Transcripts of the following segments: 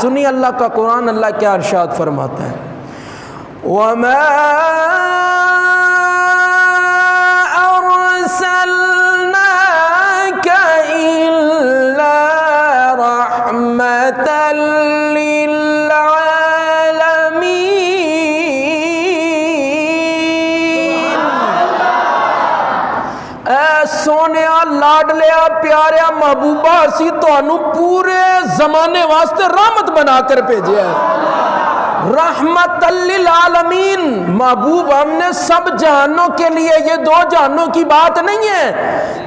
سنی اللہ کا قرآن، اللہ کیا ارشاد فرماتا ہے، وَمَا أَرْسَلْنَاكَ إِلَّا رَحْمَةً سونے لاڈلیا پیاریا محبوبہ اسی تانوں پورے زمانے واسطے رحمت بنا کر بھیجیا ہے، رحمت للعالمین۔ محبوب ہم نے سب جہانوں کے لیے، یہ دو جہانوں کی بات نہیں ہے۔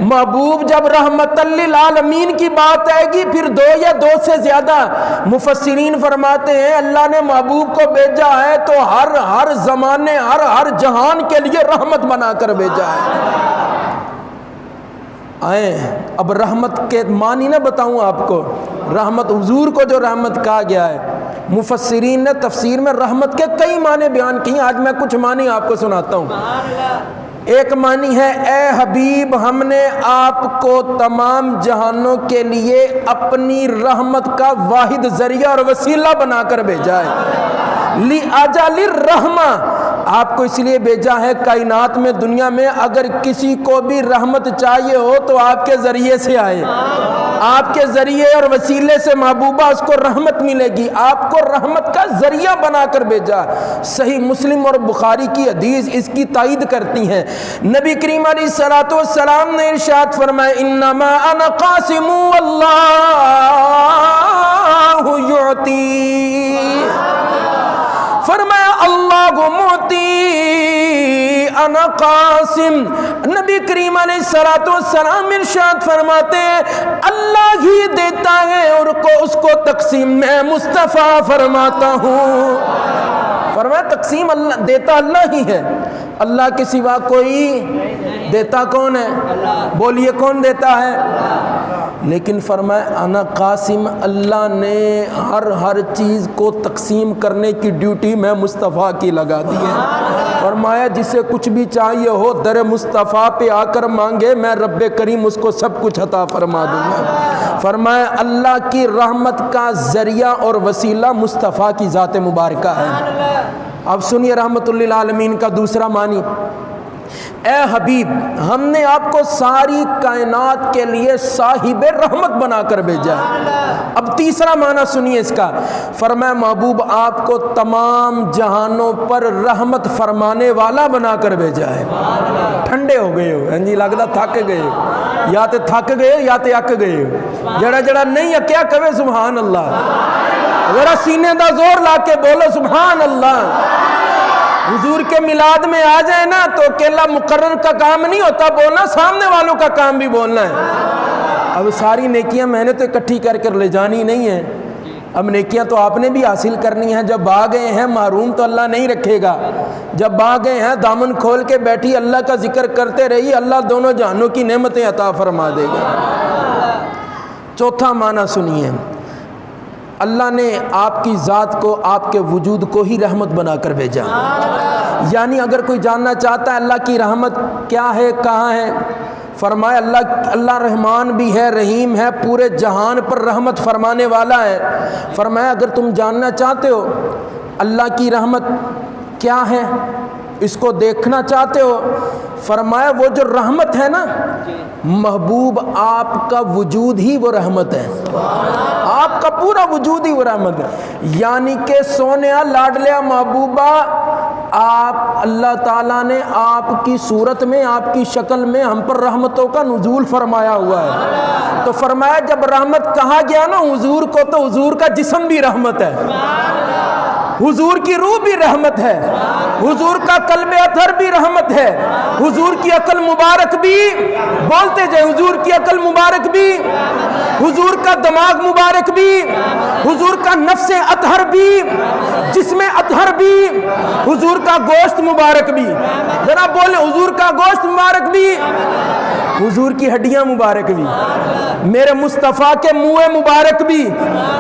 محبوب جب رحمت للعالمین کی بات آئے گی پھر دو یا دو سے زیادہ، مفسرین فرماتے ہیں اللہ نے محبوب کو بھیجا ہے تو ہر زمانے ہر جہان کے لیے رحمت بنا کر بھیجا ہے۔ آئیں اب رحمت کے معنی نہ بتاؤں آپ کو، رحمت حضور کو جو رحمت کہا گیا ہے، مفسرین نے تفسیر میں رحمت کے کئی معنی بیان کیے، آج میں کچھ معنی آپ کو سناتا ہوں۔ ایک معنی ہے اے حبیب ہم نے آپ کو تمام جہانوں کے لیے اپنی رحمت کا واحد ذریعہ اور وسیلہ بنا کر بھیجا ہے، لِأَجَلِ الرَّحْمَةِ، آپ کو اس لیے بھیجا ہے کائنات میں، دنیا میں اگر کسی کو بھی رحمت چاہیے ہو تو آپ کے ذریعے سے آئے، آپ کے ذریعے اور وسیلے سے محبوبہ اس کو رحمت ملے گی، آپ کو رحمت کا ذریعہ بنا کر بھیجا۔ صحیح مسلم اور بخاری کی حدیث اس کی تائید کرتی ہیں، نبی کریم علیہ السلام نے ارشاد فرمایا انما انا قاسم واللہ یعطی، فرمایا اللہ کو موتی انا قاسم، نبی کریم علیہ السلام ارشاد فرماتے ہیں اللہ ہی دیتا ہے اور اس کو تقسیم میں مصطفیٰ فرماتا ہوں۔ فرمایا تقسیم اللہ دیتا اللہ ہی ہے، اللہ کے سوا کوئی دیتا کون ہے؟ بولیے کون دیتا ہے؟ لیکن فرمایا انا قاسم، اللہ نے ہر چیز کو تقسیم کرنے کی ڈیوٹی میں مصطفیٰ کی لگا دی ہے۔ فرمایا جسے کچھ بھی چاہیے ہو در مصطفیٰ پہ آ کر مانگے، میں رب کریم اس کو سب کچھ عطا فرما دوں گا۔ فرمایا اللہ کی رحمت کا ذریعہ اور وسیلہ مصطفیٰ کی ذات مبارکہ ہے۔ اب سنیے رحمت للعالمین کا دوسرا معنی، اے حبیب ہم نے آپ کو ساری کائنات کے لیے صاحب رحمت بنا کر بھیجا ہے۔ اب تیسرا معنی سنیے اس کا، فرمایا محبوب آپ کو تمام جہانوں پر رحمت فرمانے والا بنا کر بھیجا ہے۔ ٹھنڈے ہو گئے ہو جی، لگتا تھک گئے ہو، یا تے تھک گئے ہو یا تے اک گئے ہو، جڑا نہیں اکیا کہے سبحان اللہ، ذرا سینے دا زور لا کے بولو سبحان اللہ۔ حضور کے میلاد میں آ جائے نا تو اکیلا مقرر کا کام نہیں ہوتا بولنا، سامنے والوں کا کام بھی بولنا ہے۔ اب ساری نیکیاں میں نے تو اکٹھی کر کر لے جانی نہیں ہے، اب نیکیاں تو آپ نے بھی حاصل کرنی ہیں۔ جب آ گئے ہیں محروم تو اللہ نہیں رکھے گا، جب آ گئے ہیں دامن کھول کے بیٹھی اللہ کا ذکر کرتے رہی، اللہ دونوں جہانوں کی نعمتیں عطا فرما دے گا۔ چوتھا معنی سنیے، اللہ نے آپ کی ذات کو، آپ کے وجود کو ہی رحمت بنا کر بھیجا۔ یعنی اگر کوئی جاننا چاہتا ہے اللہ کی رحمت کیا ہے، کہاں ہے، فرمایا اللہ رحمان بھی ہے، رحیم ہے، پورے جہان پر رحمت فرمانے والا ہے۔ فرمایا اگر تم جاننا چاہتے ہو اللہ کی رحمت کیا ہے، اس کو دیکھنا چاہتے ہو، فرمایا وہ جو رحمت ہے نا محبوب آپ کا وجود ہی وہ رحمت ہے، آپ کا پورا وجود ہی وہ رحمت ہے۔ یعنی کہ سونیا لاڈلیا محبوبہ آپ اللہ تعالیٰ نے آپ کی صورت میں، آپ کی شکل میں ہم پر رحمتوں کا نزول فرمایا ہوا ہے۔ تو فرمایا جب رحمت کہا گیا نا حضور کو تو حضور کا جسم بھی رحمت ہے، حضور کی روح بھی رحمت ہے، حضور کا قلب اطہر بھی رحمت ہے، حضور کی عقل مبارک بھی، بولتے جائے حضور کی عقل مبارک بھی، حضور کا دماغ مبارک بھی، حضور کا نفس اطہر بھی، جسم اطہر بھی، حضور کا گوشت مبارک بھی، ذرا بولے حضور کا گوشت مبارک بھی، حضور کی ہڈیاں مبارک بھی، میرے مصطفیٰ کے منہ مبارک بھی،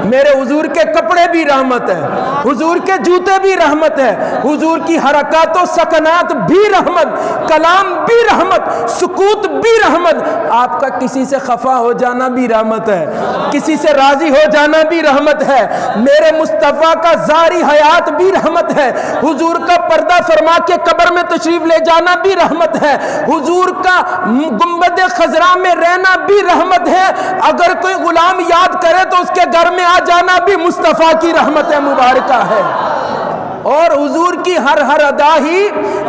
میرے حضور کے کپڑے بھی رحمت ہے، حضور کے جوتے بھی رحمت ہے، حضور کی حرکات و سکنات بھی رحمت، کلام بھی رحمت، سکوت بھی رحمت، آپ کا کسی سے خفا ہو جانا بھی رحمت ہے، کسی سے راضی ہو جانا بھی رحمت رحمت ہے، میرے مصطفیٰ کا ظاہری حیات بھی رحمت ہے، حضور کا پردہ فرما کے قبر میں تشریف لے جانا بھی رحمت ہے، حضور کا گنبد خضرا میں رہنا بھی رحمت ہے، اگر کوئی غلام یاد کرے تو اس کے گھر میں آ جانا بھی مصطفیٰ کی رحمت مبارکہ ہے، اور حضور کی ہر ادا ہی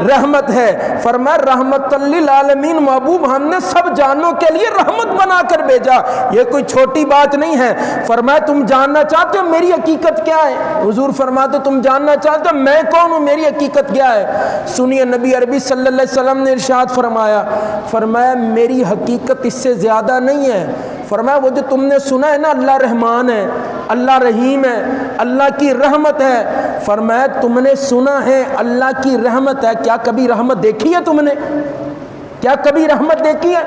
رحمت ہے۔ فرمایا رحمت للعالمین، محبوب ہم نے سب جانوں کے لیے رحمت بنا کر بھیجا، یہ کوئی چھوٹی بات نہیں ہے۔ فرمایا تم جاننا چاہتے ہو میری حقیقت کیا ہے؟ حضور فرماتے تم جاننا چاہتے ہو میں کون ہوں، میری حقیقت کیا ہے؟ سنیے نبی عربی صلی اللہ علیہ وسلم نے ارشاد فرمایا میری حقیقت اس سے زیادہ نہیں ہے۔ فرمایا وہ جو تم نے سنا ہے نا، اللہ رحمان ہے، اللہ رحیم ہے، اللہ کی رحمت ہے، فرمایا تم نے سنا ہے اللہ کی رحمت ہے، کیا کبھی رحمت دیکھی ہے تم نے؟ کیا کبھی رحمت دیکھی ہے؟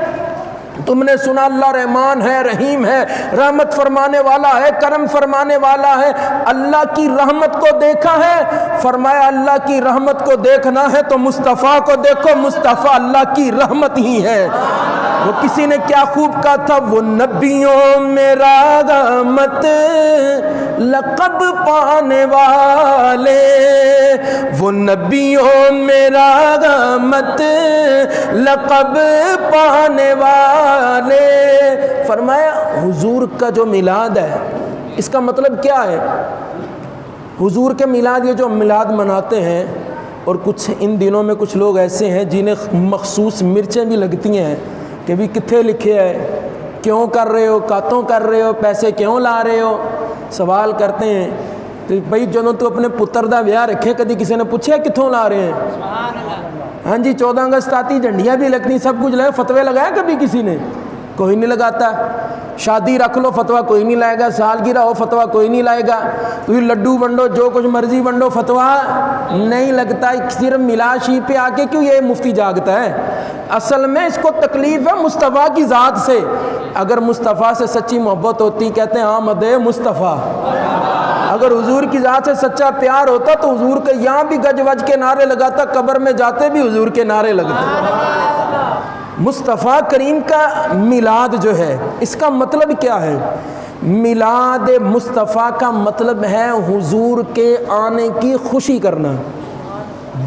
تم نے سنا اللہ رحمان ہے، رحیم ہے، رحمت فرمانے والا ہے، کرم فرمانے والا ہے، اللہ کی رحمت کو دیکھا ہے؟ فرمایا اللہ کی رحمت کو دیکھنا ہے تو مصطفیٰ کو دیکھو، مصطفیٰ اللہ کی رحمت ہی ہے۔ وہ کسی نے کیا خوب کہا تھا، وہ نبیوں میں رحمت لقب پانے والے، وہ نبیوں میں رحمت لقب پانے والے۔ فرمایا حضور کا جو میلاد ہے اس کا مطلب کیا ہے؟ حضور کے میلاد، یہ جو میلاد مناتے ہیں، اور کچھ ان دنوں میں کچھ لوگ ایسے ہیں جنہیں مخصوص مرچیں بھی لگتی ہیں کہ بھی کتنے لکھے ہے، کیوں کر رہے ہو، کاتوں کر رہے ہو، پیسے کیوں لا رہے ہو، سوال کرتے ہیں۔ تو بھائی جدوں تو اپنے پتر دا ویاہ رکھے کدی کسی نے پوچھا کتوں لا رہے ہیں؟ ہاں جی 14 اگست آتی، جھنڈیاں بھی لگتی، سب کچھ لگے، فتوے لگایا کبھی کسی نے؟ کوئی نہیں لگاتا۔ شادی رکھ لو فتویٰ کوئی نہیں لائے گا، سالگرہ ہو فتویٰ کوئی نہیں لائے گا، تو لڈو ونڈو جو کچھ مرضی ونڈو فتویٰ نہیں لگتا۔ صرف میلاد شریف پہ آ کے کیوں یہ مفتی جاگتا ہے؟ اصل میں اس کو تکلیف ہے مصطفیٰ کی ذات سے۔ اگر مصطفیٰ سے سچی محبت ہوتی، کہتے ہیں آمد مصطفیٰ، اگر حضور کی ذات سے سچا پیار ہوتا تو حضور کے یہاں بھی گج وج کے نعرے لگاتا، قبر میں جاتے بھی حضور کے نعرے لگتے۔ مصطفیٰ کریم کا میلاد جو ہے اس کا مطلب کیا ہے؟ میلاد مصطفیٰ کا مطلب ہے حضور کے آنے کی خوشی کرنا،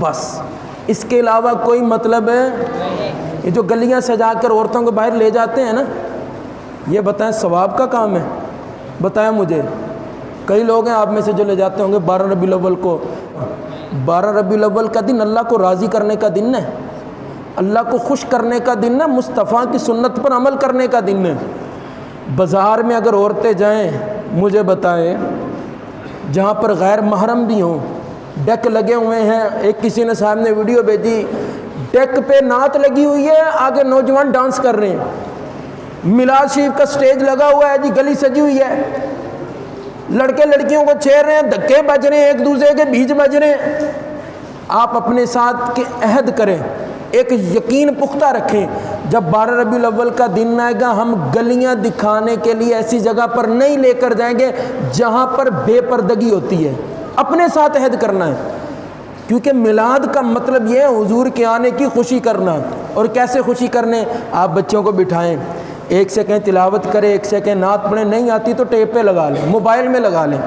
بس، اس کے علاوہ کوئی مطلب ہے؟ یہ جو گلیاں سجا کر عورتوں کو باہر لے جاتے ہیں نا، یہ بتائیں ثواب کا کام ہے؟ بتائیں مجھے۔ کئی لوگ ہیں آپ میں سے جو لے جاتے ہوں گے 12 ربیع الاول کو، 12 ربیع الاول کا دن اللہ کو راضی کرنے کا دن ہے، اللہ کو خوش کرنے کا دن ہے، مصطفیٰ کی سنت پر عمل کرنے کا دن ہے۔ بازار میں اگر عورتیں جائیں، مجھے بتائیں، جہاں پر غیر محرم بھی ہوں، ڈیک لگے ہوئے ہیں، ایک کسی نے صاحب نے ویڈیو بھیجی، ڈیک پہ نعت لگی ہوئی ہے، آگے نوجوان ڈانس کر رہے ہیں، میلاد شریف کا سٹیج لگا ہوا ہے جی، گلی سجی ہوئی ہے، لڑکے لڑکیوں کو چھیڑ رہے ہیں، دھکے بج رہے ہیں، ایک دوسرے کے بیچ بج رہے ہیں۔ آپ اپنے ساتھ کے عہد کریں، ایک یقین پختہ رکھیں، جب 12 ربیع الاول کا دن آئے گا ہم گلیاں دکھانے کے لیے ایسی جگہ پر نہیں لے کر جائیں گے جہاں پر بے پردگی ہوتی ہے، اپنے ساتھ عہد کرنا ہے، کیونکہ میلاد کا مطلب یہ ہے حضور کے آنے کی خوشی کرنا۔ اور کیسے خوشی کرنے؟ آپ بچوں کو بٹھائیں، ایک سے کہیں تلاوت کرے، ایک سے کہیں نعت پڑھیں، نہیں آتی تو ٹیپ پہ لگا لیں، موبائل میں لگا لیں،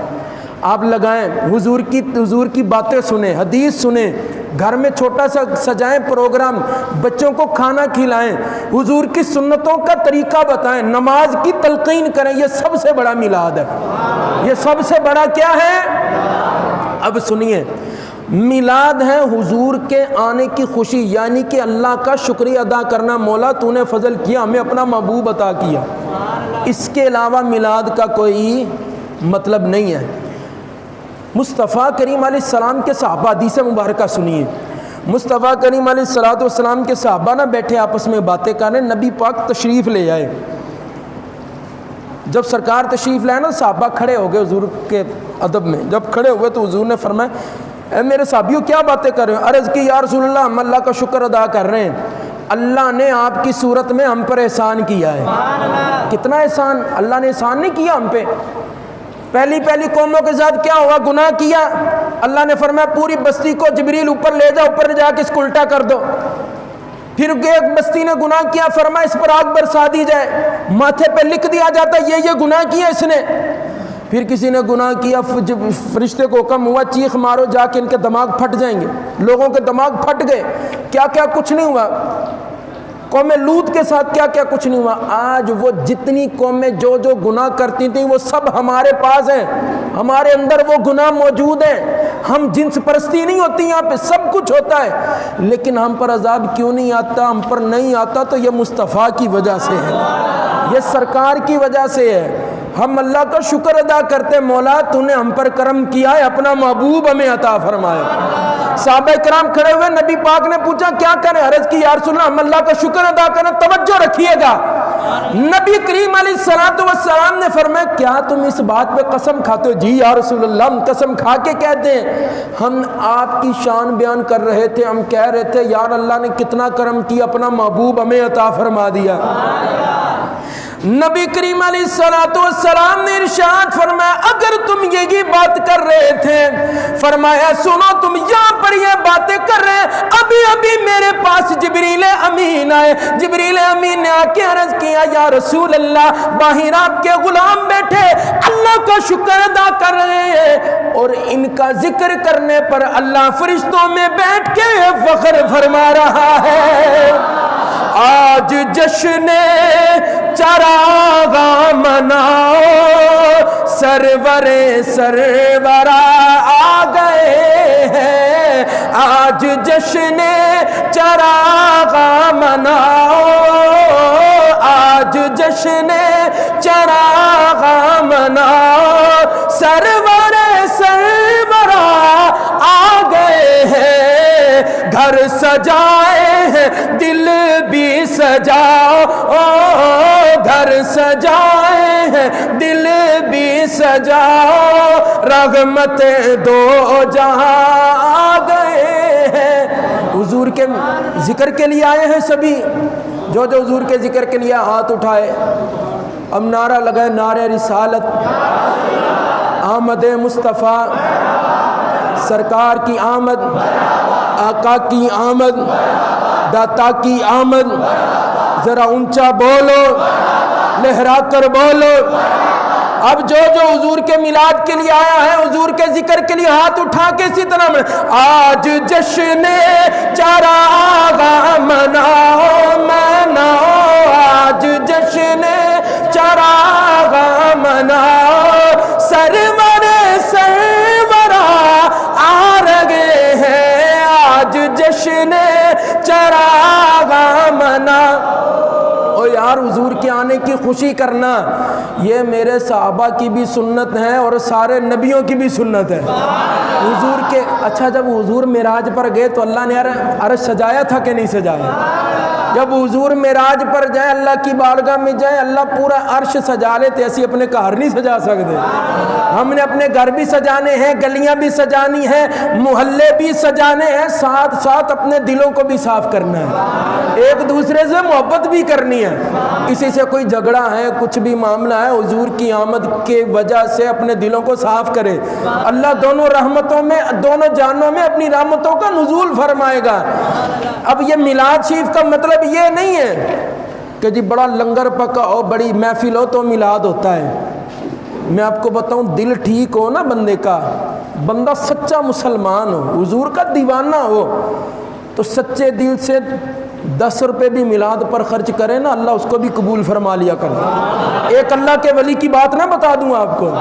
آپ لگائیں، حضور کی باتیں سنیں، حدیث سنیں، گھر میں چھوٹا سا سجائیں پروگرام، بچوں کو کھانا کھلائیں، حضور کی سنتوں کا طریقہ بتائیں، نماز کی تلقین کریں، یہ سب سے بڑا میلاد ہے۔ یہ سب سے بڑا کیا ہے؟ اب سنیے، میلاد ہے حضور کے آنے کی خوشی، یعنی کہ اللہ کا شکریہ ادا کرنا، مولا تو نے فضل کیا، ہمیں اپنا محبوب عطا کیا۔ اس کے علاوہ میلاد کا کوئی مطلب نہیں ہے۔ مصطفیٰ کریم علیہ السلام کے صحابہ، حدیث مبارکہ سنیے، مصطفیٰ کریم علیہ السلام کے صحابہ نہ بیٹھے آپس میں باتیں کر رہے، نبی پاک تشریف لے آئے، جب سرکار تشریف لائے نا صحابہ کھڑے ہو گئے حضور کے ادب میں، جب کھڑے ہوئے تو حضور نے فرمایا اے میرے صحابیوں کیا باتیں کر رہے ہو؟ عرض کی یا رسول اللہ ہم اللہ کا شکر ادا کر رہے ہیں، اللہ نے آپ کی صورت میں ہم پر احسان کیا ہے۔ کتنا احسان؟ اللہ نے احسان نہیں کیا ہم پہ؟ پہلی قوموں کے ساتھ کیا ہوا؟ گناہ کیا، اللہ نے فرمایا پوری بستی کو جبریل اوپر لے جا، اوپر جا کے اس کو الٹا کر دو۔ پھر ایک بستی نے گناہ کیا، فرمایا اس پر آگ برسا دی جائے، ماتھے پہ لکھ دیا جاتا یہ گناہ کیا اس نے۔ پھر کسی نے گناہ کیا، فرشتے کو حکم ہوا چیخ مارو جا کے ان کے دماغ پھٹ جائیں گے، لوگوں کے دماغ پھٹ گئے، کیا کیا کچھ نہیں ہوا، قوم لوط کے ساتھ کیا کیا کچھ نہیں ہوا۔ آج وہ جتنی قومیں جو جو گناہ کرتی تھیں وہ سب ہمارے پاس ہیں، ہمارے اندر وہ گناہ موجود ہیں۔ ہم جنس پرستی نہیں ہوتی یہاں پہ، سب کچھ ہوتا ہے، لیکن ہم پر عذاب کیوں نہیں آتا؟ ہم پر نہیں آتا تو یہ مصطفیٰ کی وجہ سے ہے، یہ سرکار کی وجہ سے ہے۔ ہم اللہ کا شکر ادا کرتے، مولا تو نے ہم پر کرم کیا ہے، اپنا محبوب ہمیں عطا فرمایا۔ صحابہ کرام کھڑے ہوئے، نبی پاک نے پوچھا کیا کریں؟ عرض کی یا رسول اللہ ہم اللہ کا شکر ادا کریں، توجہ رکھیے گا۔ نبی کریم علیہ السلام نے فرمایا کیا تم اس بات پہ قسم کھاتے ہو؟ جی یا رسول اللہ ہم قسم کھا کے کہتے ہیں۔ ہم آپ کی شان بیان کر رہے تھے، ہم کہہ رہے تھے یار اللہ نے کتنا کرم کیا، اپنا محبوب ہمیں عطا فرما دیا۔ نبی کریم علیہ السلام نے ارشاد فرمایا اگر تم یہی بات کر رہے تھے، فرمایا سنو تم یہاں پر یہ باتیں کر رہے ہیں، ابھی ابھی میرے پاس جبریل امین آئے، جبریل امین نے آ کے عرض کیا یا رسول اللہ باہر آپ کے غلام بیٹھے اللہ کا شکر ادا کر رہے ہیں، اور ان کا ذکر کرنے پر اللہ فرشتوں میں بیٹھ کے فخر فرما رہا ہے۔ آج جشن چراغاں مناؤ، سرور سرورا آ گئے ہیں، آج جشن چراغاں مناؤ، آج جشن چراغاں مناؤ، سرور سرورا آ گئے ہیں، گھر سجائے ہیں دل بھی سجاؤ، گھر سجائے ہیں دل بھی سجاؤ، رحمت دو جہاں آ گئے ہیں۔ حضور کے ذکر کے لیے آئے ہیں سبھی، جو جو حضور کے ذکر کے لیے ہاتھ اٹھائے، اب نعرہ لگائے نعرہ رسالت، آمد مصطفیٰ، سرکار کی آمد، آقا کی آمد، داتا کی آمد، ذرا اونچا بولو، لہرا کر بولو۔ اب جو جو حضور کے میلاد کے لیے آیا ہے، حضور کے ذکر کے لیے ہاتھ اٹھا کے اسی طرح میں آج جشن چراغاں مناؤ مناؤ، آج جشن چراغاں مناؤ، سرور سرورا آ رہے ہیں، آج جشن چراغاں مناؤ۔ او یار حضور کے آنے کی خوشی کرنا یہ میرے صحابہ کی بھی سنت ہے اور سارے نبیوں کی بھی سنت ہے۔ حضور کے اچھا جب حضور معراج پر گئے تو اللہ نے عرش سجایا تھا کہ نہیں سجایا؟ جب حضور معراج پر جائے اللہ کی بارگاہ میں جائے، اللہ پورا عرش سجا لیتے، ایسی اپنے گھر نہیں سجا سکتے۔ ہم نے اپنے گھر بھی سجانے ہیں، گلیاں بھی سجانی ہیں، محلے بھی سجانے ہیں، ساتھ ساتھ اپنے دلوں کو بھی صاف کرنا ہے، ایک دوسرے سے محبت بھی کرنی ہے۔ کسی سے کوئی جھگڑا ہے، کچھ بھی معاملہ ہے، حضور کی آمد کے وجہ سے اپنے دلوں کو صاف کرے، اللہ دونوں رحمتوں میں، دونوں جہانوں میں اپنی رحمتوں کا نزول فرمائے گا۔ اب یہ میلاد شریف کا مطلب یہ نہیں ہے کہ جی بڑا لنگر پکا ہو، بڑی محفل ہو تو میلاد ہوتا ہے۔ میں آپ کو بتاؤں دل ٹھیک ہو نا بندے کا، بندہ سچا مسلمان ہو، حضور کا دیوانہ ہو، تو سچے دل سے 10 روپے بھی میلاد پر خرچ کرے نا، اللہ اس کو بھی قبول فرما لیا کرتا۔ ایک اللہ کے ولی کی بات نہ بتا دوں آپ کو،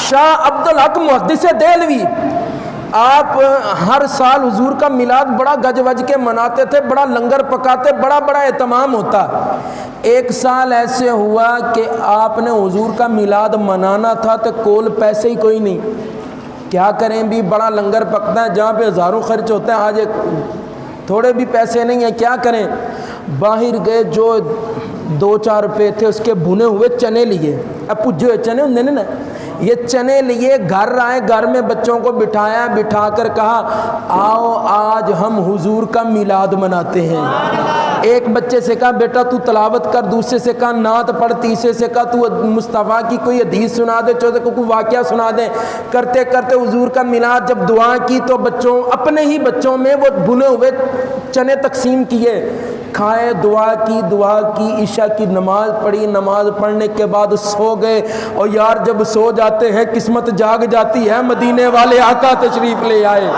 شاہ عبدالحق محدث دہلوی، آپ ہر سال حضور کا میلاد بڑا گج وج کے مناتے تھے، بڑا لنگر پکاتے، بڑا بڑا اہتمام ہوتا۔ ایک سال ایسے ہوا کہ آپ نے حضور کا میلاد منانا تھا تو کول پیسے ہی کوئی نہیں، کیا کریں بھی، بڑا لنگر پکتا ہے جہاں پہ ہزاروں خرچ ہوتے ہیں، آج تھوڑے بھی پیسے نہیں ہیں، کیا کریں؟ باہر گئے، جو 2-4 روپے تھے اس کے بھنے ہوئے چنے لیے، اب پجے ہوئے چنے ہوں نا، یہ چنے لیے، گھر آئے، گھر میں بچوں کو بٹھایا، بٹھا کر کہا آؤ آج ہم حضور کا میلاد مناتے ہیں۔ ایک بچے سے کہا بیٹا تو تلاوت کر، دوسرے سے کہا نعت پڑھ، تیسرے سے کہا تو مصطفیٰ کی کوئی حدیث سنا دے، چوتھے کو کوئی واقعہ سنا دے۔ کرتے کرتے حضور کا میلاد جب دعا کی تو بچوں، اپنے ہی بچوں میں وہ بھنے ہوئے چنے تقسیم کیے، کھائے، دعا کی، عشاء کی نماز پڑھی، نماز پڑھنے کے بعد سو گئے، اور یار جب سو جاتے ہیں قسمت جاگ جاتی ہے، مدینے والے آقا تشریف لے آئے،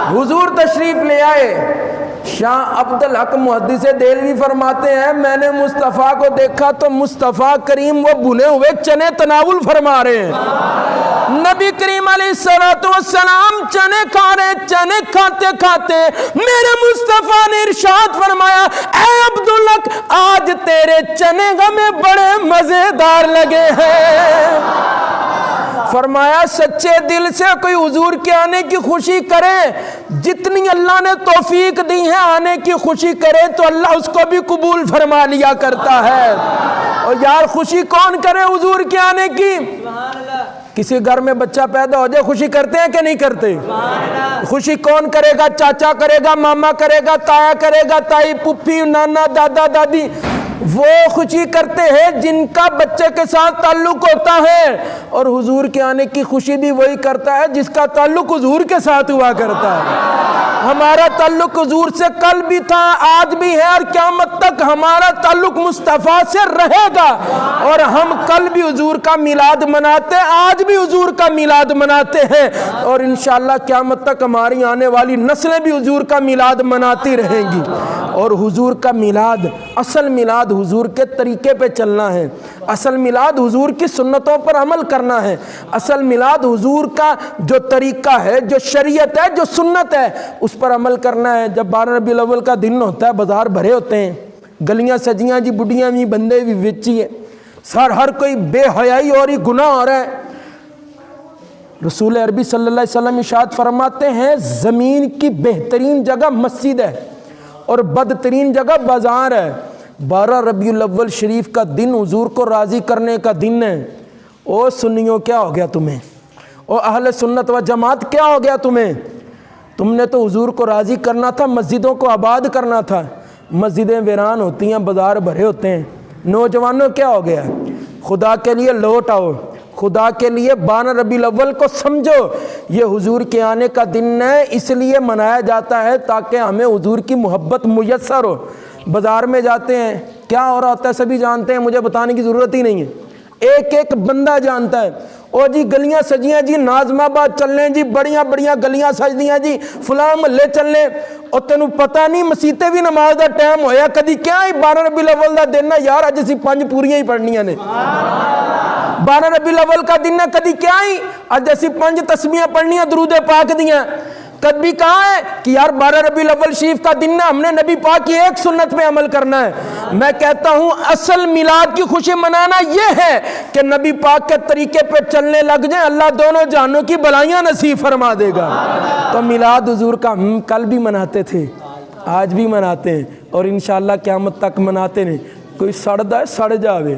حضور تشریف لے آئے۔ شاہ عبدالحق محدث دہلوی فرماتے ہیں میں نے مصطفیٰ کو دیکھا تو مصطفیٰ کریم وہ بھنے ہوئے چنے تناول فرما رہے ہیں۔ نبی کریم علیہ السلام چنے کھا رہے ہیں، چنے کھاتے کھاتے میرے مصطفیٰ نے ارشاد فرمایا اے عبدالحق آج تیرے چنے ہمیں بڑے مزیدار لگے ہیں۔ فرمایا سچے دل سے کوئی حضور کے آنے کی خوشی کرے، جتنی اللہ نے توفیق دی ہے آنے کی خوشی کرے تو اللہ اس کو بھی قبول فرما لیا کرتا ہے۔ اور یار خوشی کون کرے حضور کے آنے کی؟ کسی گھر میں بچہ پیدا ہو جائے خوشی کرتے ہیں کہ نہیں کرتے؟ خوشی کون کرے گا؟ چاچا کرے گا، ماما کرے گا، تایا کرے گا، تائی، پھپھی، نانا، دادا، دادی۔ وہ خوشی کرتے ہیں جن کا بچے کے ساتھ تعلق ہوتا ہے، اور حضور کے آنے کی خوشی بھی وہی کرتا ہے جس کا تعلق حضور کے ساتھ ہوا کرتا ہے۔ ہمارا تعلق حضور سے کل بھی تھا، آج بھی ہے، اور قیامت تک ہمارا تعلق مصطفیٰ سے رہے گا، اور ہم کل بھی حضور کا میلاد مناتے، آج بھی حضور کا میلاد مناتے ہیں، اور انشاءاللہ قیامت تک ہماری آنے والی نسلیں بھی حضور کا میلاد مناتی رہیں گی۔ اور حضور کا میلاد، اصل میلاد حضور کے طریقے پہ چلنا ہے، اصل میلاد حضور کی سنتوں پر عمل کرنا ہے، اصل میلاد حضور کا جو طریقہ ہے، جو شریعت ہے، جو سنت ہے، اس پر عمل کرنا ہے۔ جب 12 ربیع الاول کا دن ہوتا ہے بازار بھرے ہوتے ہیں، گلیاں سجیاں جی، بڑھیاں بھی، بندے بھی ویچی ہے، ہر کوئی بے حیائی اور ہی گناہ ہو رہا ہے۔ رسول عربی صلی اللہ علیہ وسلم ارشاد فرماتے ہیں زمین کی بہترین جگہ مسجد ہے اور بدترین جگہ بازار ہے۔ 12 ربیع الاول شریف کا دن حضور کو راضی کرنے کا دن ہے۔ او سنیوں کیا ہو گیا تمہیں؟ او اہل سنت و جماعت کیا ہو گیا تمہیں؟ تم نے تو حضور کو راضی کرنا تھا، مسجدوں کو آباد کرنا تھا، مسجدیں ویران ہوتی ہیں، بازار بھرے ہوتے ہیں۔ نوجوانوں کیا ہو گیا؟ خدا کے لیے لوٹ آؤ، خدا کے لیے 12 ربیع الاول کو سمجھو، یہ حضور کے آنے کا دن ہے، اس لیے منایا جاتا ہے تاکہ ہمیں حضور کی محبت میسر ہو۔ بازار میں جاتے ہیں کیا ہو رہا ہوتا ہے سبھی جانتے ہیں، مجھے بتانے کی ضرورت ہی نہیں ہے، ایک ایک بندہ جانتا ہے۔ او جی گلیاں سجیاں جی، نازم آباد چلنے جی، بڑیاں بڑیاں گلیاں سج دیاں جی، فلاں محلے چلنے، اور تینوں پتہ نہیں مسیتے بھی نماز دا ٹائم ہویا کدی کیا ہی 12 ربیع الاول دا دن ہے یار، اج اسی 5 پوریاں ہی پڑھنیاں نے۔ 12 ربیع الاول کا دن ہے کدی کیا ہی اج اسی 5 تسبیحاں پڑھنیاں درود پاک دیاں۔ کبھی کہا ہے کہ یار 12 ربیع الاول شریف کا دن ہے، ہم نے نبی پاک کی ایک سنت پہ عمل کرنا ہے۔ میں کہتا ہوں اصل میلاد کی خوشی منانا یہ ہے کہ نبی پاک کے طریقے پہ چلنے لگ جائیں، اللہ دونوں جہانوں کی بلائیاں نصیب فرما دے گا۔ تو میلاد حضور کا ہم کل بھی مناتے تھے، آج بھی مناتے ہیں، اور انشاءاللہ قیامت تک مناتے ہیں۔ کوئی سڑدا ہے سڑ جاوے،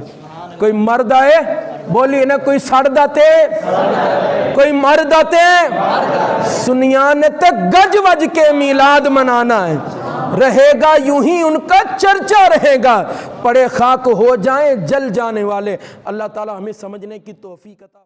کوئی مرد آئے بولیے نا، کوئی سڑ داتے کوئی مر داتے، سنیان تے گج وج کے میلاد منانا ہے، رہے گا یوں ہی ان کا چرچا رہے گا، پڑے خاک ہو جائیں جل جانے والے۔ اللہ تعالی ہمیں سمجھنے کی توفیق عطا